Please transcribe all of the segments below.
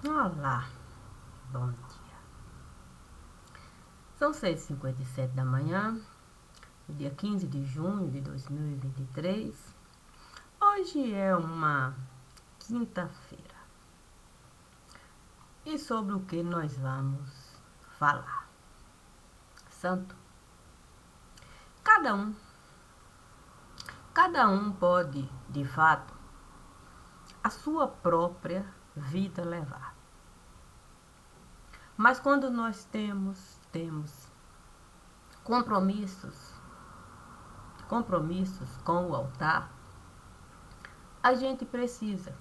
Olá, bom dia. São 6h57 da manhã, no dia 15 de junho de 2023. Hoje é uma quinta-feira. E sobre o que nós vamos falar? Santo. Cada um, cada um pode, de fato, a sua própria vida levar. Mas quando nós temos compromissos com o altar, a gente precisa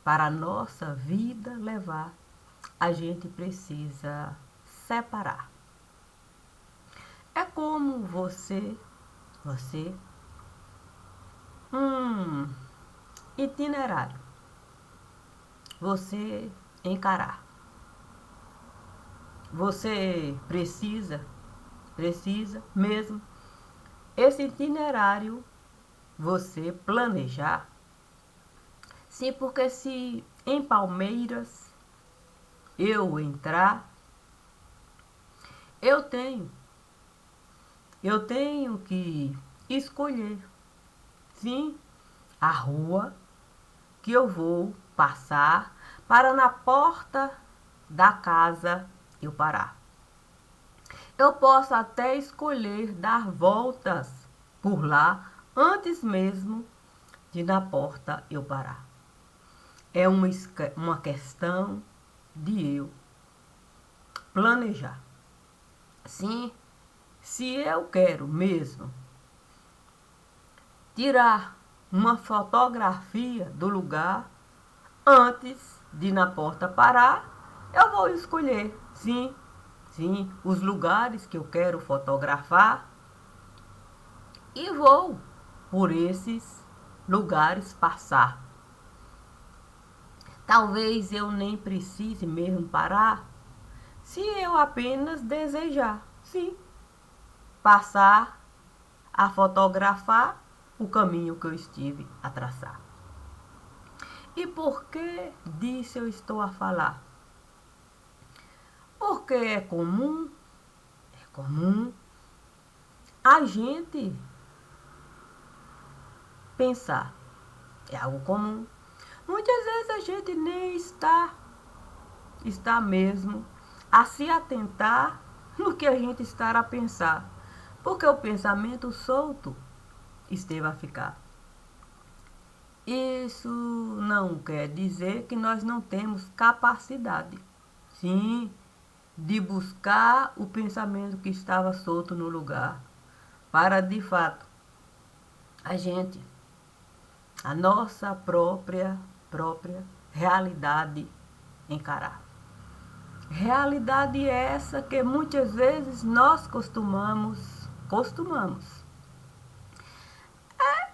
para a nossa vida levar, a gente precisa separar. É como você, um itinerário, você encarar. Você precisa mesmo esse itinerário você planejar. Sim, porque se em Palmeiras eu entrar, eu tenho que escolher, sim, a rua que eu vou passar para na porta da casa eu parar. Eu posso até escolher dar voltas por lá antes mesmo de na porta eu parar. É uma questão de eu planejar. Sim, se eu quero mesmo tirar uma fotografia do lugar antes de na porta parar, eu vou escolher, sim, os lugares que eu quero fotografar e vou por esses lugares passar. Talvez eu nem precise mesmo parar, se eu apenas desejar, sim, passar a fotografar o caminho que eu estive a traçar. E por que disso eu estou a falar? Porque é comum a gente pensar. É algo comum. Muitas vezes a gente nem está mesmo a se atentar no que a gente está a pensar. Porque o pensamento solto esteve a ficar. Isso não quer dizer que nós não temos capacidade, sim, de buscar o pensamento que estava solto no lugar, para de fato a nossa própria realidade encarar. Realidade essa que muitas vezes nós costumamos.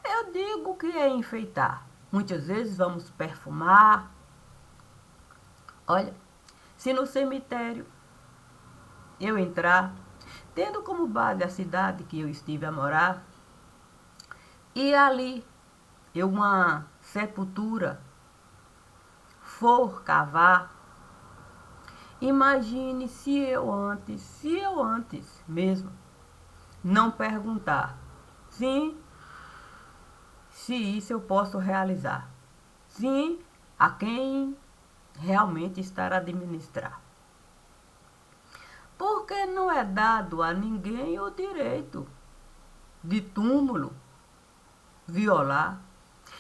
Eu digo que é enfeitar. Muitas vezes vamos perfumar. Olha, se no cemitério eu entrar, tendo como base a cidade que eu estive a morar, e ali eu uma sepultura for cavar, imagine se eu antes mesmo não perguntar, sim, se isso eu posso realizar, sim, a quem realmente estar a administrar. Porque não é dado a ninguém o direito de túmulo violar.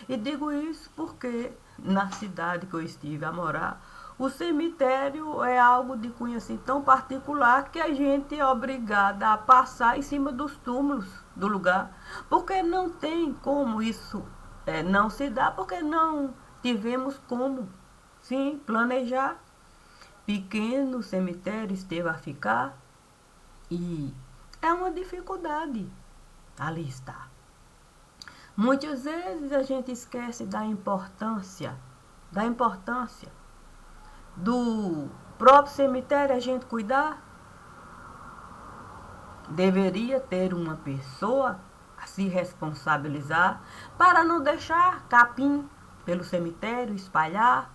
E digo isso porque na cidade que eu estive a morar, o cemitério é algo de cunho assim tão particular que a gente é obrigada a passar em cima dos túmulos do lugar. Porque não tem como isso não se dá, porque não tivemos como, sim, planejar. Pequeno cemitério esteve a ficar e é uma dificuldade ali está. Muitas vezes a gente esquece da importância do próprio cemitério a gente cuidar. Deveria ter uma pessoa a se responsabilizar para não deixar capim pelo cemitério, espalhar,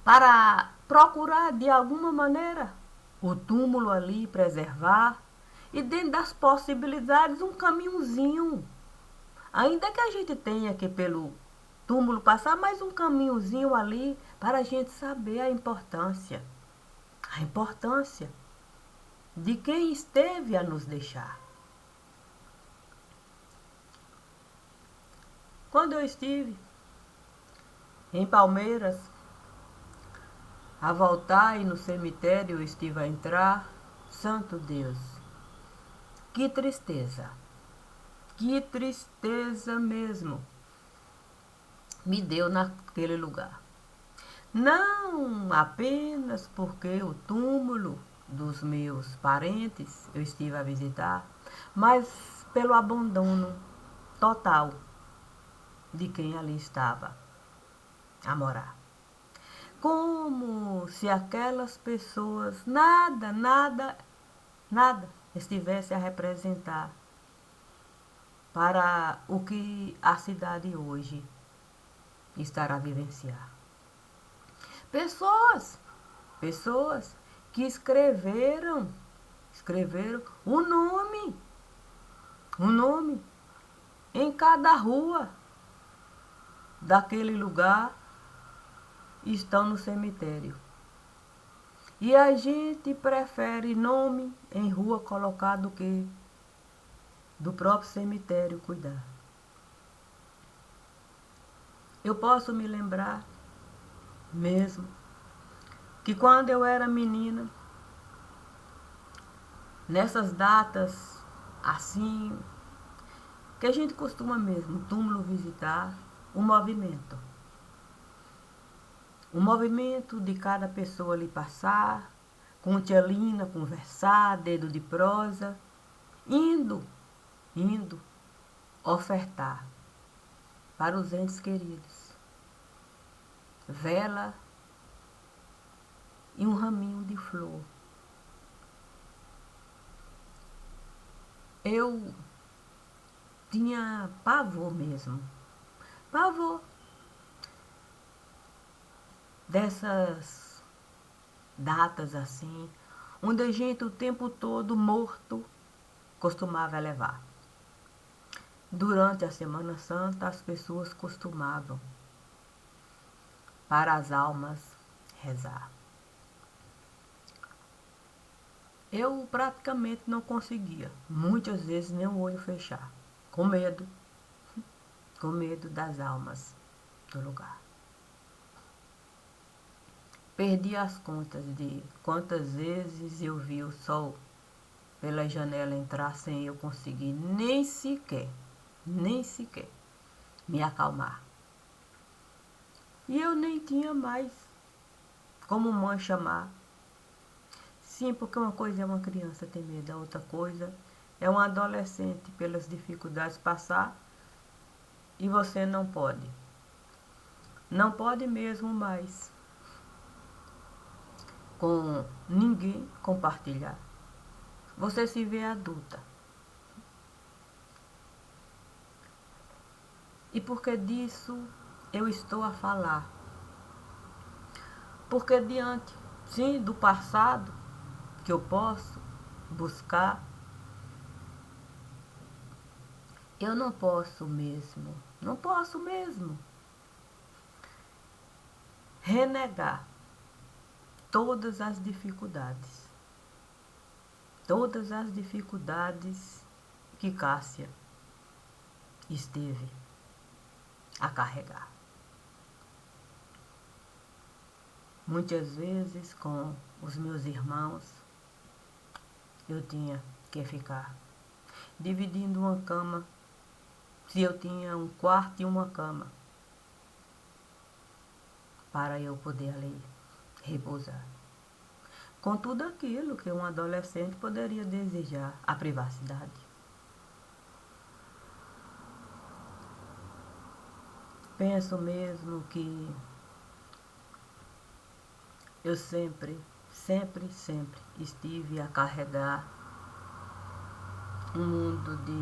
para procurar de alguma maneira o túmulo ali, preservar, e dentro das possibilidades um caminhozinho. Ainda que a gente tenha que pelo túmulo passar mais um caminhozinho ali para a gente saber a importância de quem esteve a nos deixar. Quando eu estive em Palmeiras, a voltar e no cemitério eu estive a entrar, santo Deus, que tristeza mesmo me deu naquele lugar. Não apenas porque o túmulo dos meus parentes eu estive a visitar, mas pelo abandono total de quem ali estava a morar. Como se aquelas pessoas nada estivesse a representar para o que a cidade hoje estará a vivenciar. Pessoas que escreveram o nome em cada rua daquele lugar, estão no cemitério. E a gente prefere nome em rua colocado do que do próprio cemitério cuidar. Eu posso me lembrar mesmo que quando eu era menina, nessas datas assim, que a gente costuma mesmo, no túmulo visitar, o movimento. O movimento de cada pessoa ali passar, com tia Lina, conversar, dedo de prosa, indo ofertar para os entes queridos vela e um raminho de flor. Eu tinha pavor mesmo, pavor dessas datas assim, onde a gente o tempo todo morto costumava levar. Durante a Semana Santa, as pessoas costumavam, para as almas, rezar. Eu praticamente não conseguia, muitas vezes nem o olho fechar, com medo das almas do lugar. Perdi as contas de quantas vezes eu vi o sol pela janela entrar sem eu conseguir nem sequer me acalmar. E eu nem tinha mais como mãe chamar. Sim, porque uma coisa é uma criança ter medo, a outra coisa é um adolescente pelas dificuldades passar e você não pode. Não pode mesmo mais com ninguém compartilhar. Você se vê adulta. E porque disso eu estou a falar? Porque diante, sim, do passado que eu posso buscar, eu não posso mesmo renegar todas as dificuldades que Cássia esteve a carregar. Muitas vezes com os meus irmãos eu tinha que ficar dividindo uma cama, se eu tinha um quarto e uma cama, para eu poder ali repousar. Com tudo aquilo que um adolescente poderia desejar, a privacidade. Penso mesmo que eu sempre estive a carregar um mundo de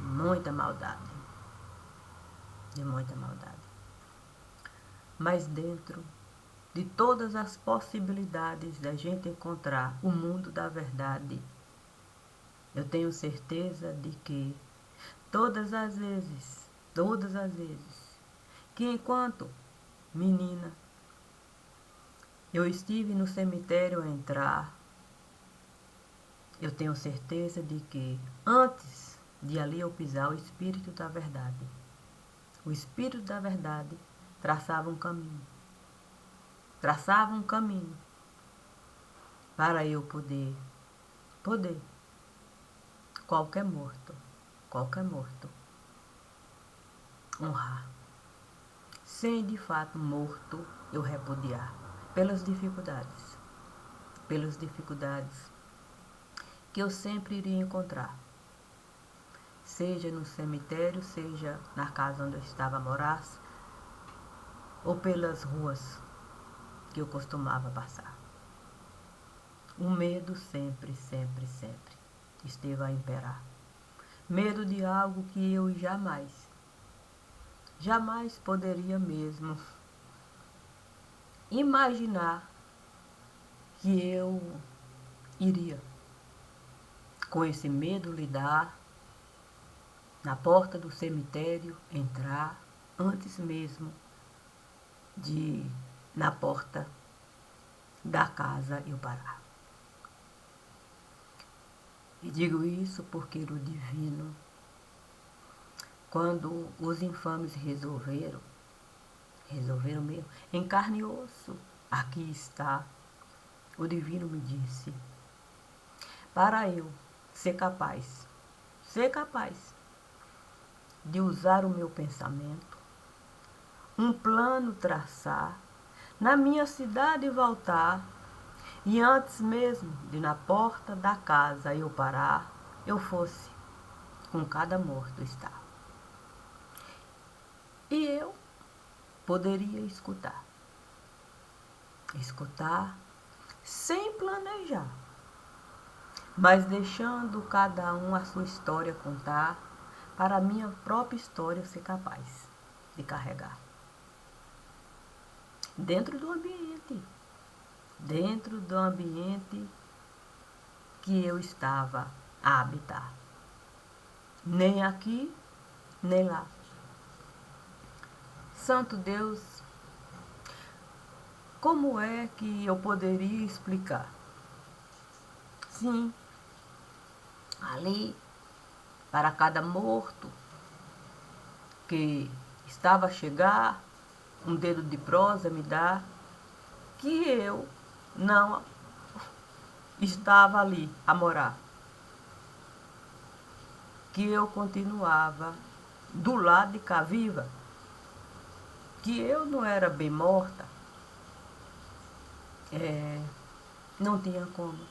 muita maldade. mas dentro de todas as possibilidades da gente encontrar o mundo da verdade, eu tenho certeza de que todas as vezes, que enquanto menina, eu estive no cemitério a entrar, eu tenho certeza de que antes de ali eu pisar o Espírito da verdade traçava um caminho. Traçava um caminho para eu poder, qualquer morto, honrar. Sem de fato morto eu repudiar. Pelas dificuldades que eu sempre iria encontrar. Seja no cemitério, seja na casa onde eu estava a morar, ou pelas ruas que eu costumava passar. O medo sempre esteve a imperar. Medo de algo que eu jamais poderia mesmo imaginar que eu iria, com esse medo, lidar, na porta do cemitério, entrar, antes mesmo de, na porta da casa, eu parar. E digo isso porque o divino, quando os infames resolveram mesmo, em carne e osso, aqui está, o divino me disse, para eu ser capaz de usar o meu pensamento, um plano traçar, na minha cidade voltar, e antes mesmo de na porta da casa eu parar, eu fosse com cada morto estar. E eu poderia escutar sem planejar, mas deixando cada um a sua história contar, para a minha própria história eu ser capaz de carregar. Dentro do ambiente que eu estava a habitar. Nem aqui, nem lá. Santo Deus, como é que eu poderia explicar? Sim, ali, para cada morto que estava a chegar, um dedo de prosa me dá, que eu não estava ali a morar. Que eu continuava do lado de cá viva. Que eu não era bem morta. Não tinha como.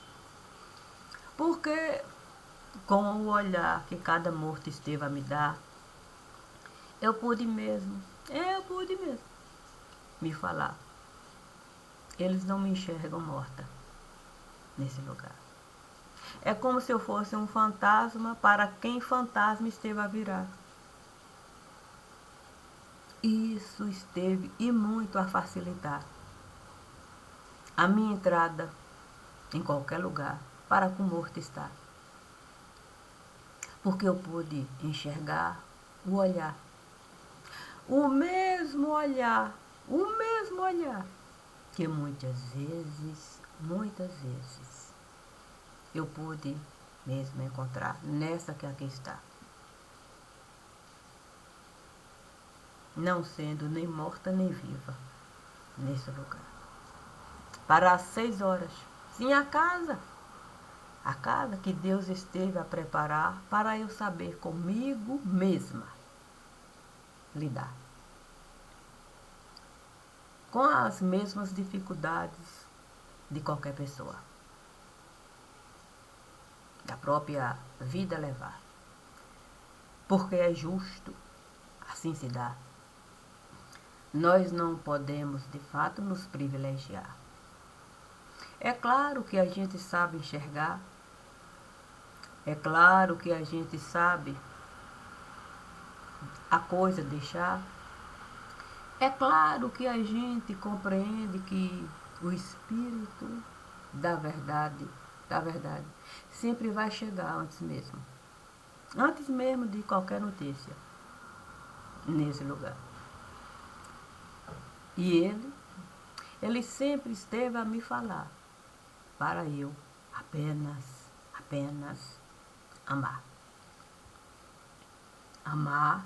Porque com o olhar que cada morto esteve a me dar, eu pude mesmo me falar. Eles não me enxergam morta nesse lugar. É como se eu fosse um fantasma para quem fantasma esteve a virar. Isso esteve e muito a facilitar a minha entrada em qualquer lugar para que o morto estar. Porque eu pude enxergar o olhar. O mesmo olhar que muitas vezes eu pude mesmo encontrar nessa que aqui está. Não sendo nem morta nem viva nesse lugar. Para as 6 horas. Sim, a casa que Deus esteve a preparar para eu saber comigo mesma lidar. Com as mesmas dificuldades de qualquer pessoa. Da própria vida levar. Porque é justo, assim se dá. Nós não podemos, de fato, nos privilegiar. É claro que a gente sabe enxergar. É claro que a gente sabe a coisa deixar. É claro que a gente compreende que o espírito da verdade, sempre vai chegar antes mesmo de qualquer notícia nesse lugar. E ele sempre esteve a me falar para eu apenas amar. Amar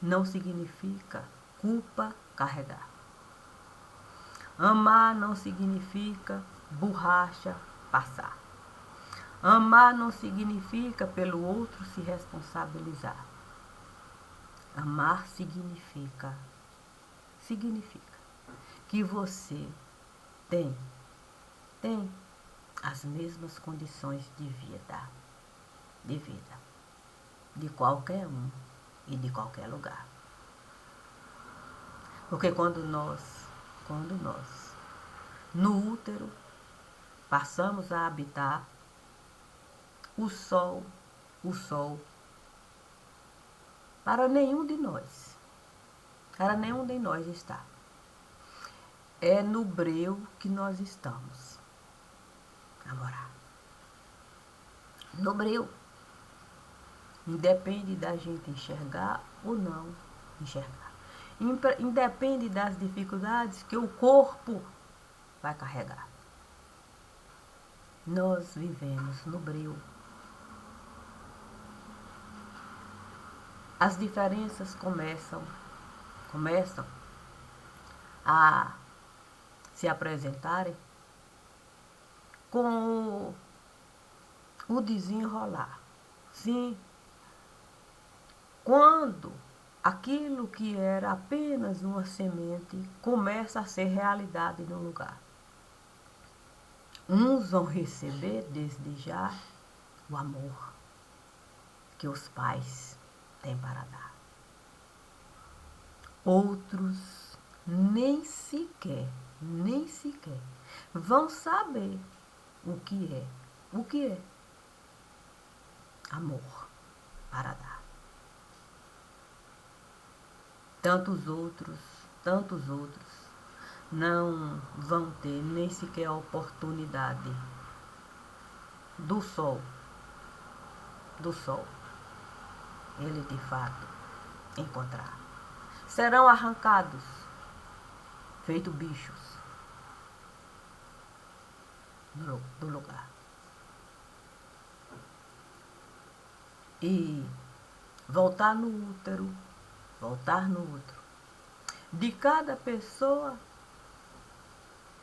não significa culpa carregar. Amar não significa borracha passar. Amar não significa pelo outro se responsabilizar. Amar significa que você tem as mesmas condições de vida, de qualquer um e de qualquer lugar. Porque quando nós, no útero, passamos a habitar o sol, para nenhum de nós está. É no breu que nós estamos a morar. No breu. Independe da gente enxergar ou não enxergar. Independe das dificuldades que o corpo vai carregar. Nós vivemos no breu. As diferenças começam a se apresentarem com o desenrolar. Sim, quando aquilo que era apenas uma semente começa a ser realidade no lugar. Uns vão receber desde já o amor que os pais têm para dar. Outros nem sequer vão saber o que é amor para dar. Tantos outros não vão ter nem sequer a oportunidade do sol, ele de fato encontrar. Serão arrancados, feito bichos, do lugar. E voltar no útero, de cada pessoa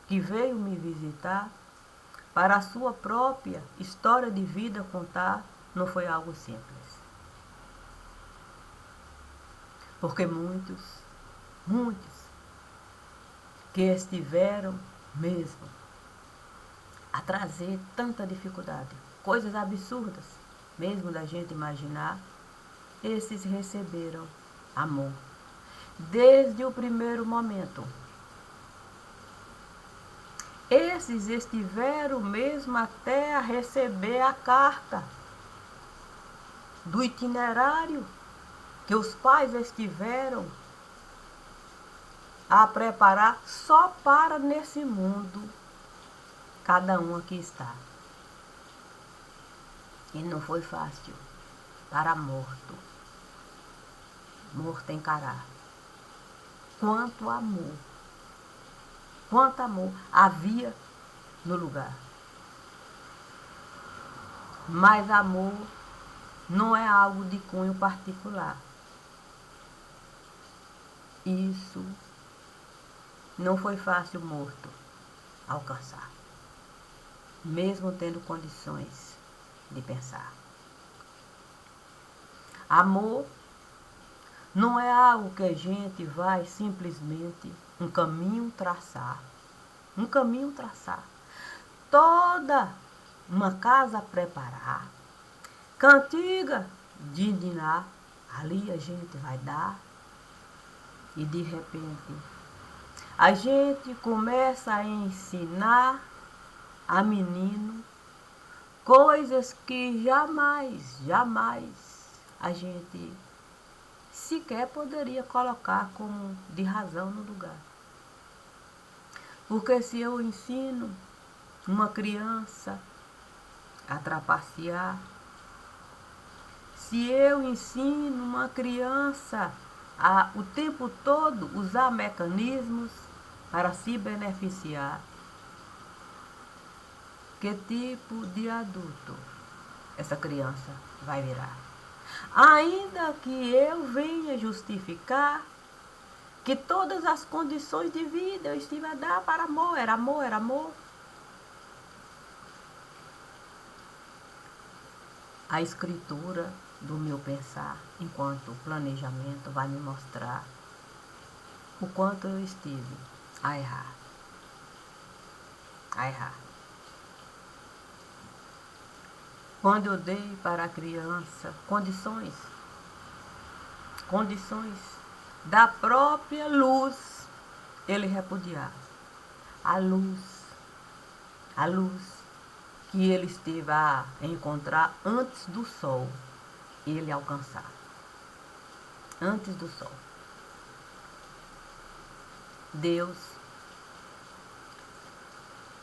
que veio me visitar, para a sua própria história de vida contar, não foi algo simples. Porque muitos que estiveram mesmo a trazer tanta dificuldade, coisas absurdas, mesmo da gente imaginar, esses receberam amor. Desde o primeiro momento. Esses estiveram mesmo até a receber a carta do itinerário que os pais estiveram a preparar só para nesse mundo cada um aqui está. E não foi fácil para morto encarar. Quanto amor havia no lugar. Mas amor não é algo de cunho particular. Isso não foi fácil morto alcançar, mesmo tendo condições de pensar. Amor não é algo que a gente vai simplesmente um caminho traçar. Toda uma casa preparar, cantiga de dinar, ali a gente vai dar. E de repente, a gente começa a ensinar a menino coisas que jamais a gente sequer poderia colocar como de razão no lugar. Porque se eu ensino uma criança a trapacear, se eu ensino uma criança a o tempo todo usar mecanismos para se beneficiar, que tipo de adulto essa criança vai virar? Ainda que eu venha justificar que todas as condições de vida eu estive a dar para amor, era amor, era amor. A escritura do meu pensar, enquanto planejamento, vai me mostrar o quanto eu estive a errar. A errar. Quando eu dei para a criança condições da própria luz, ele repudiar. A luz que ele esteve a encontrar antes do sol, ele alcançar. Antes do sol. Deus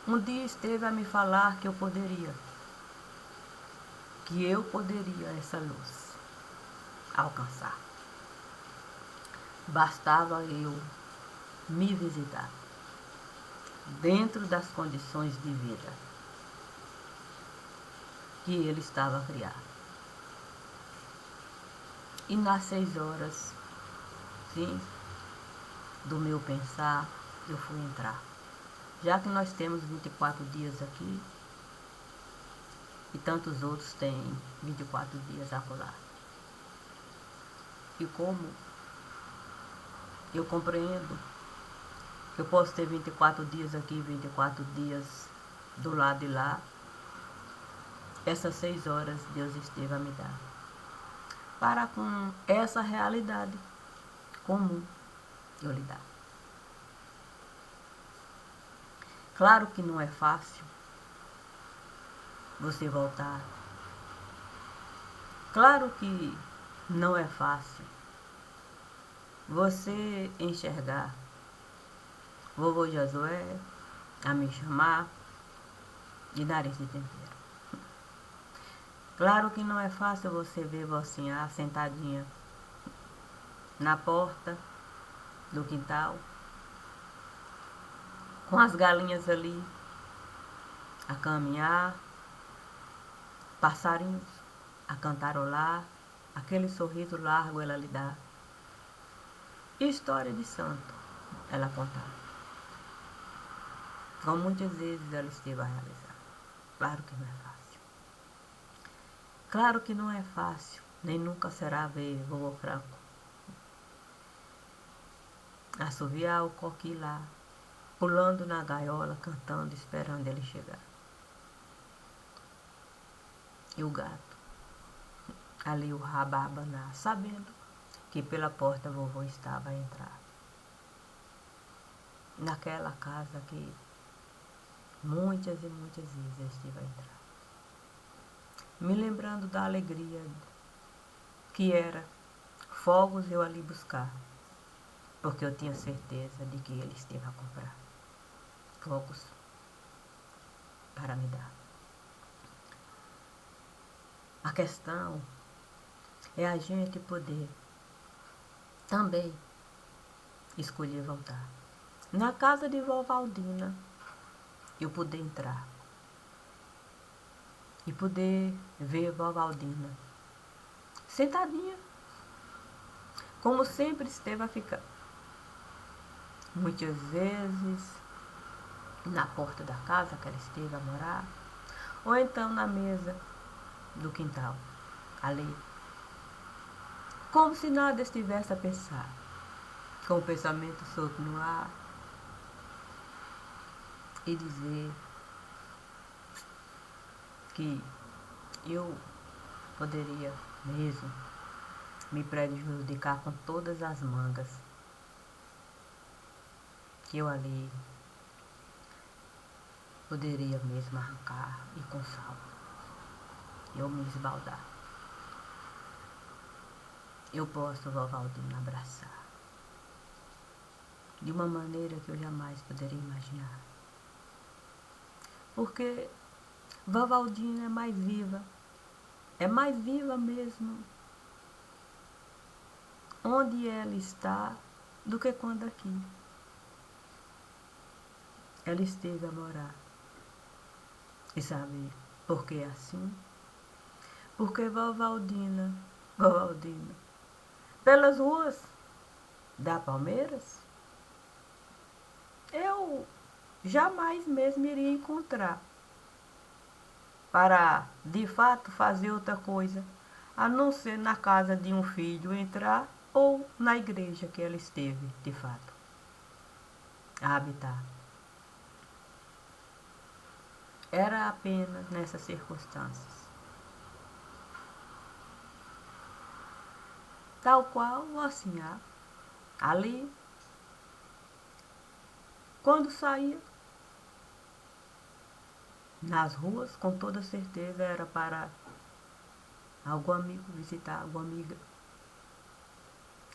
um dia esteve a me falar que eu poderia essa luz alcançar. Bastava eu me visitar dentro das condições de vida que ele estava a criar. E nas 6 horas, sim, do meu pensar, eu fui entrar. Já que nós temos 24 dias aqui, e tantos outros têm 24 dias acolá. E como eu compreendo que eu posso ter 24 dias aqui, 24 dias do lado de lá, essas 6 horas Deus esteve a me dar para com essa realidade comum eu lidar. Claro que não é fácil você voltar. Claro que não é fácil você enxergar vovô Josué a me chamar de nariz de tempero. Claro que não é fácil você ver vocinha sentadinha na porta do quintal, com as galinhas ali a caminhar, passarinhos a cantarolar, aquele sorriso largo ela lhe dá. História de santo ela contar. Como muitas vezes ela esteve a realizar. Claro que não é fácil. Claro que não é fácil, nem nunca será ver vovô Franco assoviar o coqui lá, pulando na gaiola, cantando, esperando ele chegar. E o gato, ali o rabo a abanar, sabendo que pela porta vovô estava a entrar. Naquela casa que muitas e muitas vezes eu estive a entrar. Me lembrando da alegria que era fogos eu ali buscar, porque eu tinha certeza de que ele esteve a comprar fogos para me dar. A questão é a gente poder também escolher voltar. Na casa de vó Valdina, eu pude entrar e poder ver vó Valdina sentadinha, como sempre esteve a ficar. Muitas vezes na porta da casa que ela esteve a morar, ou então na mesa do quintal, ali, como se nada estivesse a pensar, com o pensamento solto no ar, e dizer que eu poderia mesmo me prejudicar com todas as mangas que eu ali poderia mesmo arrancar e com sal eu me esbaldar. eu posso vovó Aldina abraçar de uma maneira que eu jamais poderia imaginar. Porque vovó Aldina é mais viva mesmo onde ela está do que quando aqui ela esteve a morar. E sabe por que assim? Porque vovó Aldina, pelas ruas da Palmeiras, eu jamais mesmo iria encontrar para, de fato, fazer outra coisa, a não ser na casa de um filho entrar ou na igreja que ela esteve, de fato, a habitar. Era apenas nessas circunstâncias. Tal qual o Ossinhar, ali, quando saía nas ruas, com toda certeza era para algum amigo visitar, alguma amiga.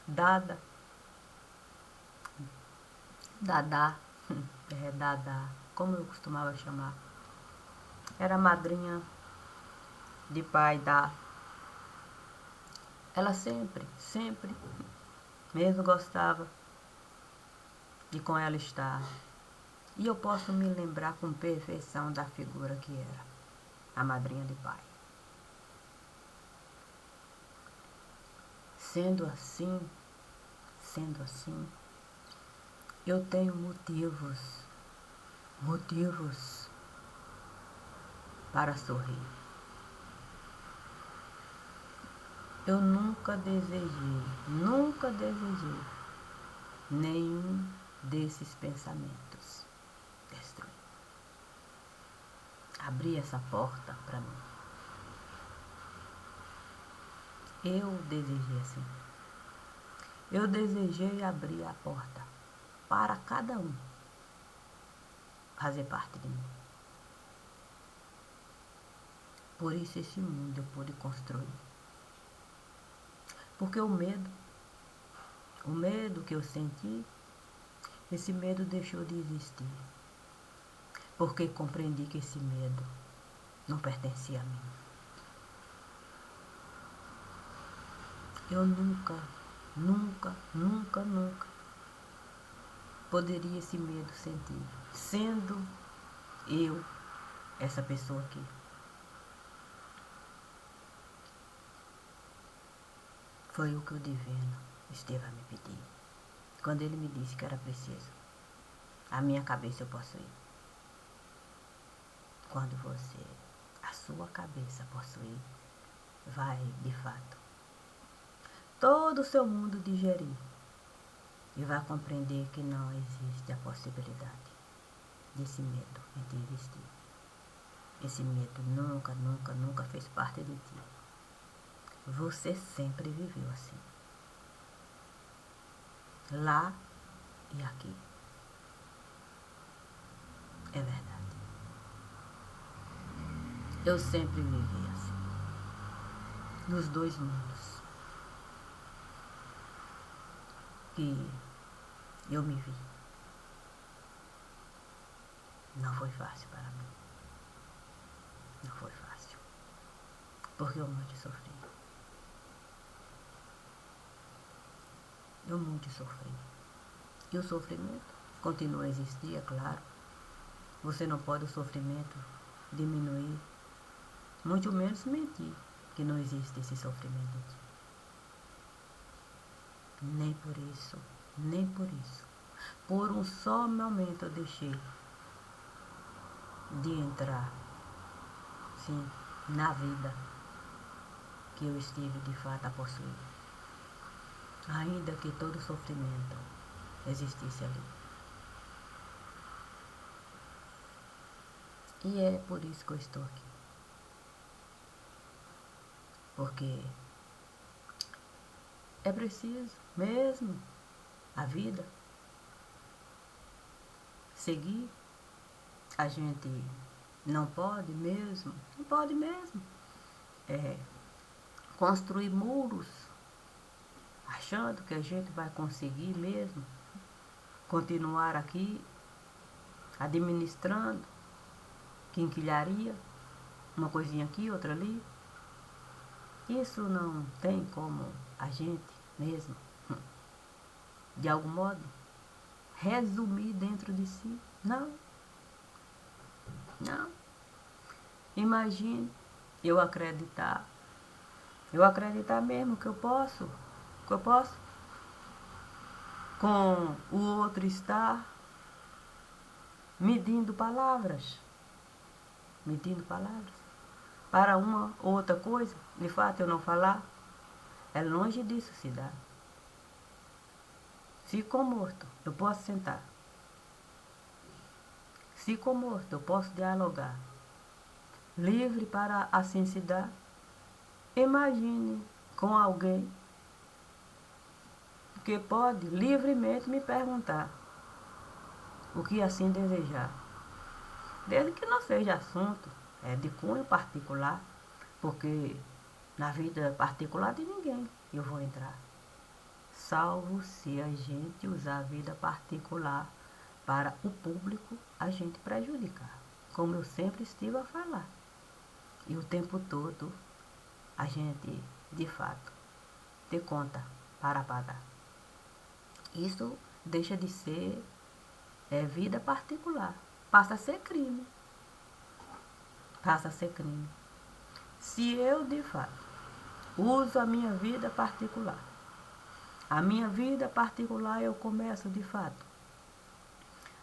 Dada, Dadá, Dadá, como eu costumava chamar. Era madrinha de pai da. Ela sempre, mesmo gostava de com ela estar. E eu posso me lembrar com perfeição da figura que era a madrinha de pai. Sendo assim, eu tenho motivos para sorrir. Eu nunca desejei nenhum desses pensamentos destruir. Abrir essa porta para mim. Eu desejei assim. Eu desejei abrir a porta para cada um fazer parte de mim. Por isso esse mundo eu pude construir. Porque o medo que eu senti, esse medo deixou de existir. Porque compreendi que esse medo não pertencia a mim. Eu nunca poderia esse medo sentir, sendo eu essa pessoa aqui. Foi o que o divino esteve a me pedir. Quando ele me disse que era preciso a minha cabeça eu possuir. Quando você, a sua cabeça possuir, vai, de fato, todo o seu mundo digerir e vai compreender que não existe a possibilidade desse medo em te existir. Esse medo nunca fez parte de ti. Você sempre viveu assim. Lá e aqui. É verdade. Eu sempre vivi assim. Nos dois mundos. E eu me vi. Não foi fácil para mim. Não foi fácil. Porque eu muito sofri. Eu muito sofri. E o sofrimento continua a existir, é claro. Você não pode o sofrimento diminuir, muito menos mentir que não existe esse sofrimento em ti. Nem por isso. Por um só momento eu deixei de entrar, sim, na vida que eu estive de fato a possuir. Ainda que todo sofrimento existisse ali. E é por isso que eu estou aqui. Porque é preciso mesmo a vida seguir. A gente não pode mesmo construir muros achando que a gente vai conseguir mesmo continuar aqui administrando quinquilharia, uma coisinha aqui, outra ali. Isso não tem como a gente mesmo, de algum modo, resumir dentro de si. Não, não. Imagine eu acreditar mesmo que eu posso, com o outro estar medindo palavras, para uma ou outra coisa, de fato eu não falar, é longe disso se dá. Ficou morto, eu posso sentar. Ficou morto, eu posso dialogar. Livre para assim se dar. Imagine com alguém que pode livremente me perguntar o que assim desejar. Desde que não seja assunto de cunho particular, porque na vida particular de ninguém eu vou entrar. Salvo se a gente usar a vida particular para o público a gente prejudicar, como eu sempre estive a falar. E o tempo todo a gente, de fato, ter conta para pagar. Isso deixa de ser vida particular, passa a ser crime. Passa a ser crime. Se eu, de fato, uso a minha vida particular eu começo, de fato,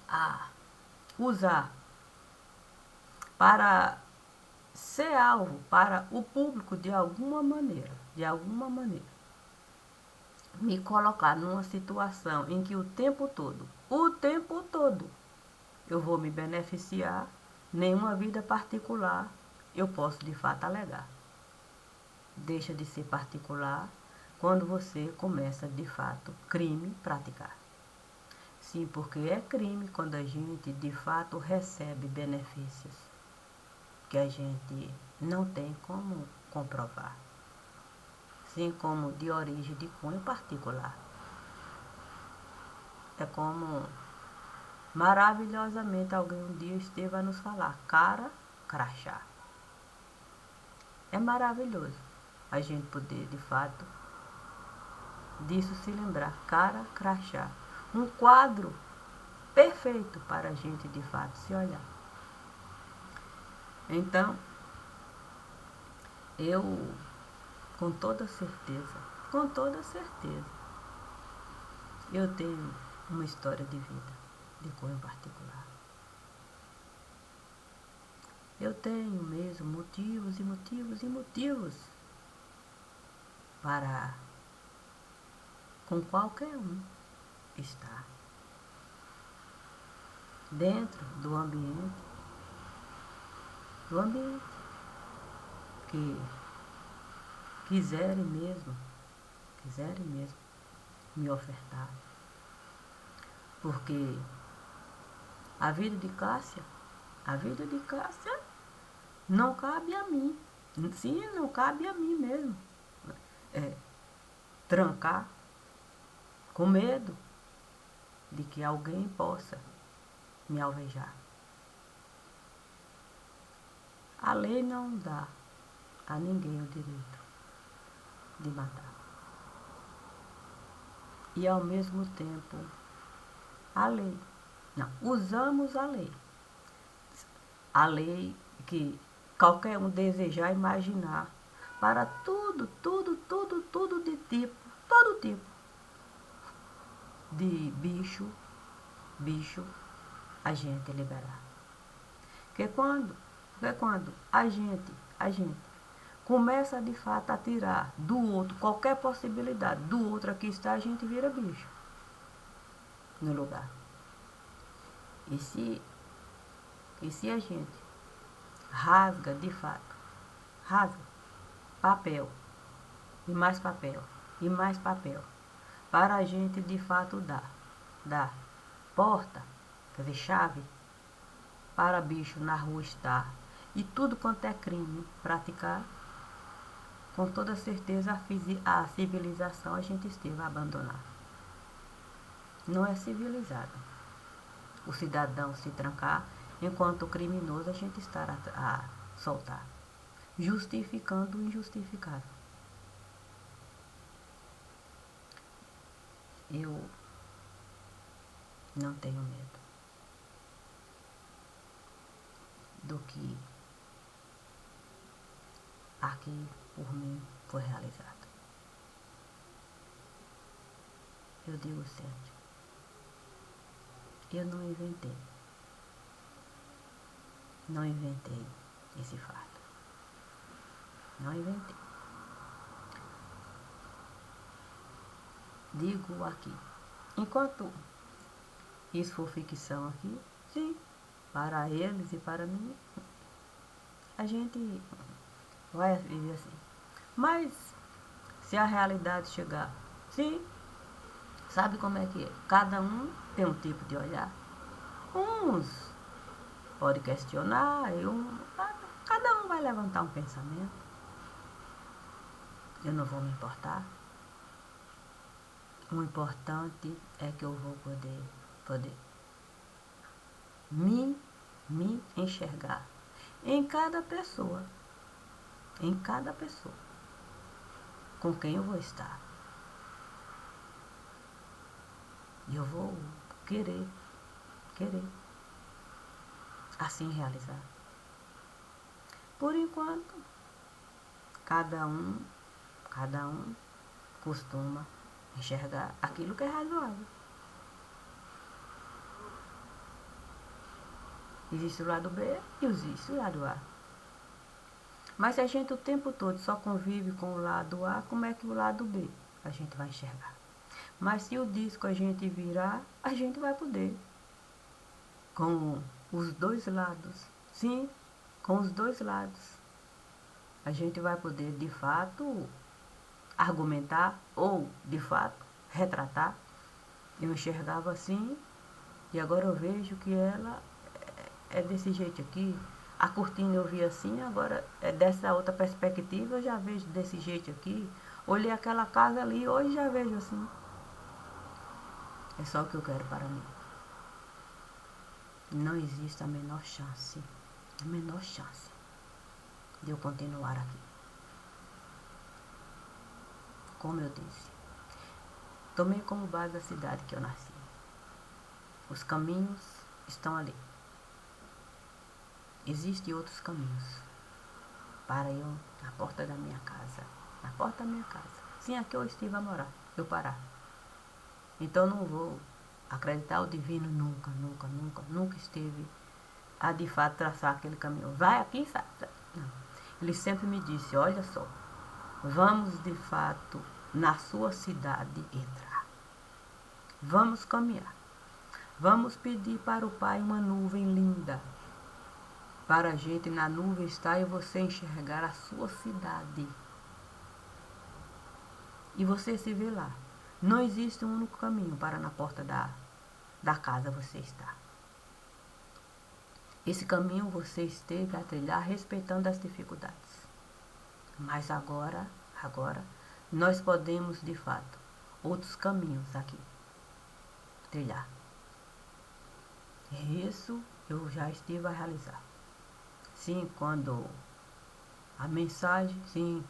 a usar para ser alvo para o público de alguma maneira, me colocar numa situação em que o tempo todo, eu vou me beneficiar, nenhuma vida particular eu posso de fato alegar. Deixa de ser particular quando você começa de fato crime praticar. Sim, porque é crime quando a gente de fato recebe benefícios que a gente não tem como comprovar, assim como de origem de cunho particular. É como maravilhosamente alguém um dia esteve a nos falar, cara crachá. É maravilhoso a gente poder de fato disso se lembrar, cara crachá. Um quadro perfeito para a gente de fato se olhar. Então, eu com toda certeza, eu tenho uma história de vida de cunho particular. Eu tenho mesmo motivos para com qualquer um estar dentro do ambiente que quiserem mesmo me ofertar. Porque a vida de Cássia não cabe a mim. Sim, não cabe a mim mesmo. Trancar com medo de que alguém possa me alvejar. A lei não dá a ninguém o direito de matar. E ao mesmo tempo, a lei. Não, usamos a lei. A lei que qualquer um desejar imaginar para tudo de tipo, todo tipo de bicho, a gente liberar. Porque quando a gente começa de fato a tirar do outro qualquer possibilidade do outro aqui está, a gente vira bicho no lugar. E se a gente rasga de fato, papel, e mais papel, para a gente de fato dar porta, quer dizer, chave, para bicho na rua estar, e tudo quanto é crime praticar, com toda certeza a civilização a gente esteve a abandonar. Não é civilizado o cidadão se trancar enquanto o criminoso a gente está a soltar, justificando o injustificável. Eu não tenho medo do que aqui por mim foi realizado. Eu digo sempre, eu não inventei esse fato, não inventei. Digo aqui, enquanto isso for ficção aqui, sim, para eles e para mim, a gente vai viver assim. Mas se a realidade chegar, sim, sabe como é que é? Cada um tem um tipo de olhar. Uns pode questionar, cada um vai levantar um pensamento. Eu não vou me importar. O importante é que eu vou poder me enxergar em cada pessoa, com quem eu vou estar. E eu vou querer assim realizar. Por enquanto, cada um costuma enxergar aquilo que é razoável. Existe o lado B e existe o lado A. Mas se a gente o tempo todo só convive com o lado A, como é que o lado B a gente vai enxergar? Mas se o disco a gente virar, a gente vai poder. Com os dois lados. Sim, com os dois lados. A gente vai poder, de fato, argumentar ou, de fato, retratar. Eu enxergava assim e agora eu vejo que ela é desse jeito aqui. A cortina eu vi assim, agora é dessa outra perspectiva, eu já vejo desse jeito aqui. Olhei aquela casa ali, hoje já vejo assim. É só o que eu quero para mim. Não existe a menor chance de eu continuar aqui. Como eu disse, tomei como base a cidade que eu nasci. Os caminhos estão ali. Existem outros caminhos para eu na porta da minha casa. Na porta da minha casa. Sim, aqui eu estive a morar, eu parar. Então não vou acreditar o divino nunca esteve a de fato traçar aquele caminho. Vai aqui, sabe? Não. Ele sempre me disse, olha só, vamos de fato na sua cidade entrar. Vamos caminhar. Vamos pedir para o Pai uma nuvem linda. Para a gente na nuvem estar e você enxergar a sua cidade. E você se vê lá. Não existe um único caminho para na porta da casa você estar. Esse caminho você esteve a trilhar respeitando as dificuldades. Mas agora, nós podemos, de fato, outros caminhos aqui trilhar. Isso eu já estive a realizar. Sim, quando a mensagem, sim,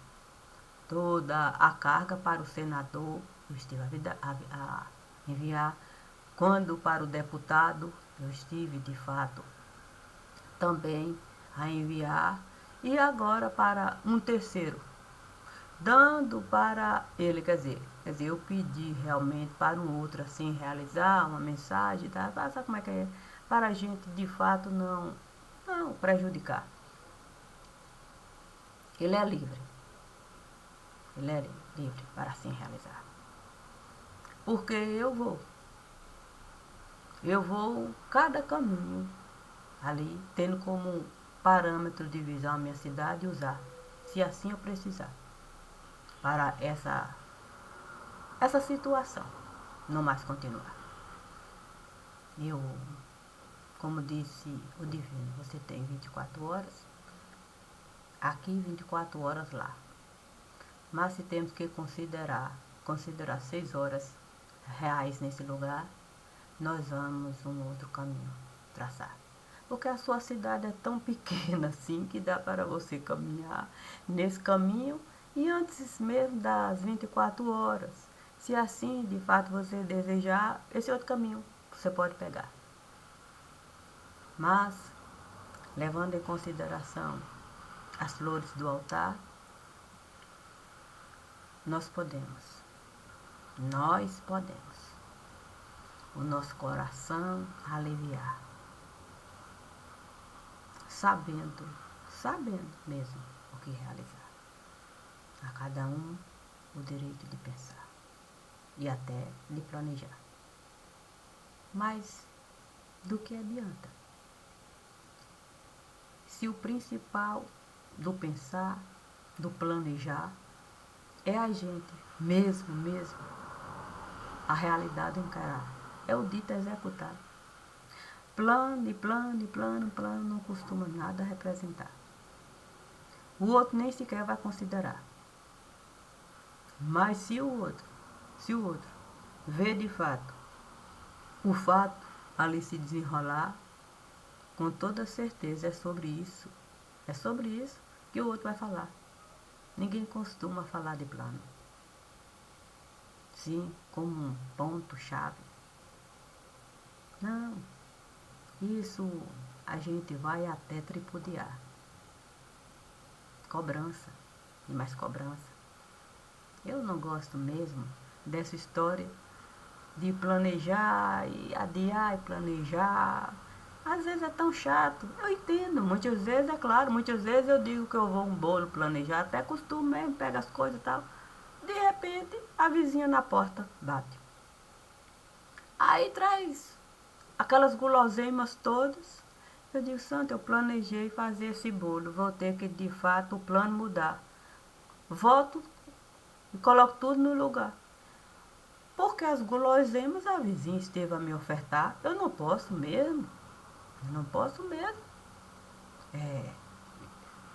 toda a carga para o senador, eu estive a enviar. Quando para o deputado, eu estive, de fato, também a enviar. E agora para um terceiro, dando para ele, quer dizer, eu pedi realmente para um outro assim realizar uma mensagem, tá? Sabe como é que é? Para a gente de fato não prejudicar. Ele é livre. Ele é livre para assim realizar. Porque eu cada caminho ali, tendo como parâmetro de visão a minha cidade, usar, se assim eu precisar, para essa situação não mais continuar. Eu, como disse o divino, você tem 24 horas, aqui 24 horas lá. Mas se temos que considerar 6 horas reais nesse lugar, nós vamos um outro caminho traçar. Porque a sua cidade é tão pequena assim que dá para você caminhar nesse caminho e antes mesmo das 24 horas. Se assim de fato você desejar, esse outro caminho você pode pegar. Mas, levando em consideração as flores do altar, nós podemos. Nós podemos. O nosso coração aliviar. Sabendo mesmo o que realizar. A cada um o direito de pensar e até de planejar. Mas do que adianta? Se o principal do pensar, do planejar, é a gente mesmo, a realidade encarar. É o dito executar. Plano não costuma nada representar. O outro nem sequer vai considerar. Mas se o outro vê de fato o fato ali se desenrolar, com toda certeza é sobre isso que o outro vai falar. Ninguém costuma falar de plano. Sim, como um ponto-chave. Não, isso a gente vai até tripudiar. Cobrança e mais cobrança. Eu não gosto mesmo dessa história de planejar e adiar e planejar. Às vezes é tão chato. Eu entendo. Muitas vezes, é claro, muitas vezes eu digo que eu vou um bolo planejar, até costumo mesmo, pego as coisas e tal. De repente, a vizinha na porta bate. Aí traz aquelas guloseimas todas. Eu digo, Santo, eu planejei fazer esse bolo. Vou ter que, de fato, o plano mudar. Volto e coloco tudo no lugar. Porque as guloseimas a vizinha esteve a me ofertar. Eu não posso mesmo.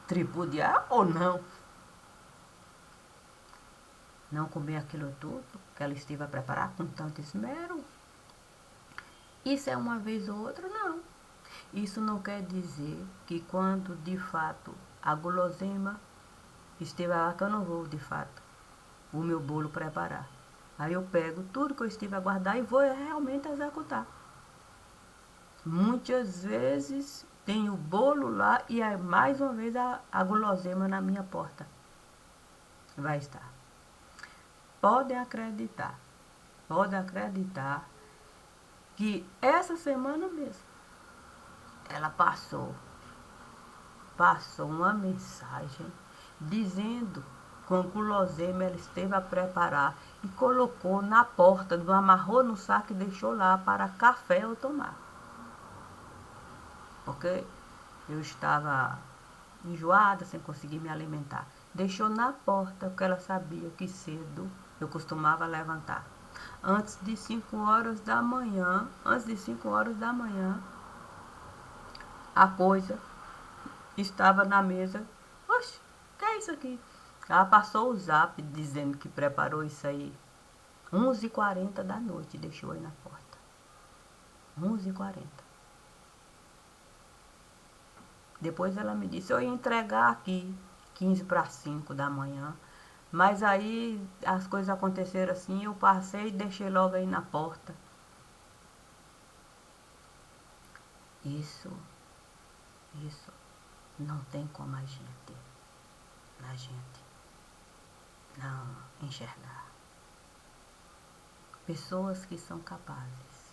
Tripudiar ou não. Não comer aquilo tudo que ela esteve a preparar com tanto esmero. Isso é uma vez ou outra, não. Isso não quer dizer que quando de fato a guloseima esteve lá, que eu não vou de fato o meu bolo preparar. Aí eu pego tudo que eu estive a guardar e vou realmente executar. Muitas vezes tem o bolo lá e é mais uma vez a guloseima na minha porta. Vai estar. Podem acreditar que essa semana mesmo ela passou uma mensagem dizendo com guloseima ela esteve a preparar e colocou na porta, amarrou no saco e deixou lá para café eu tomar. Porque eu estava enjoada, sem conseguir me alimentar. Deixou na porta, porque ela sabia que cedo eu costumava levantar. Antes de 5 horas da manhã, a coisa estava na mesa. Oxe, o que é isso aqui? Ela passou o zap dizendo que preparou isso aí 11h40 da noite e deixou aí na porta. 11h40. Depois ela me disse, eu ia entregar aqui 15 para 5 da manhã. Mas aí as coisas aconteceram assim, eu passei e deixei logo aí na porta. Isso não tem como a gente não enxergar. Pessoas que são capazes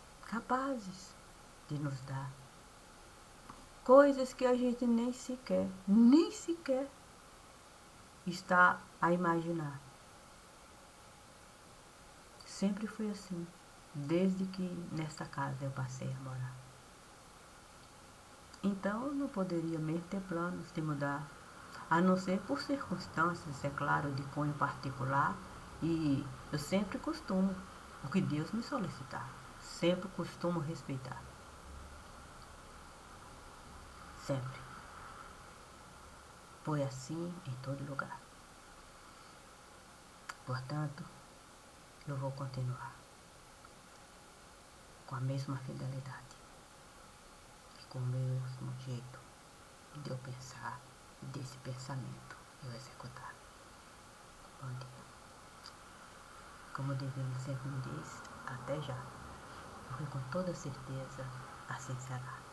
de nos dar coisas que a gente nem sequer está a imaginar. Sempre foi assim, desde que nessa casa eu passei a morar. Então eu não poderia mesmo ter planos de mudar, a não ser por circunstâncias, é claro, de cunho particular. E eu sempre costumo, o que Deus me solicitar, sempre costumo respeitar. Sempre. Foi assim em todo lugar. Portanto, eu vou continuar com a mesma fidelidade e com o mesmo jeito de eu pensar e desse pensamento eu executar. Bom dia. Como o divino sempre me diz, até já, porque com toda certeza assim será.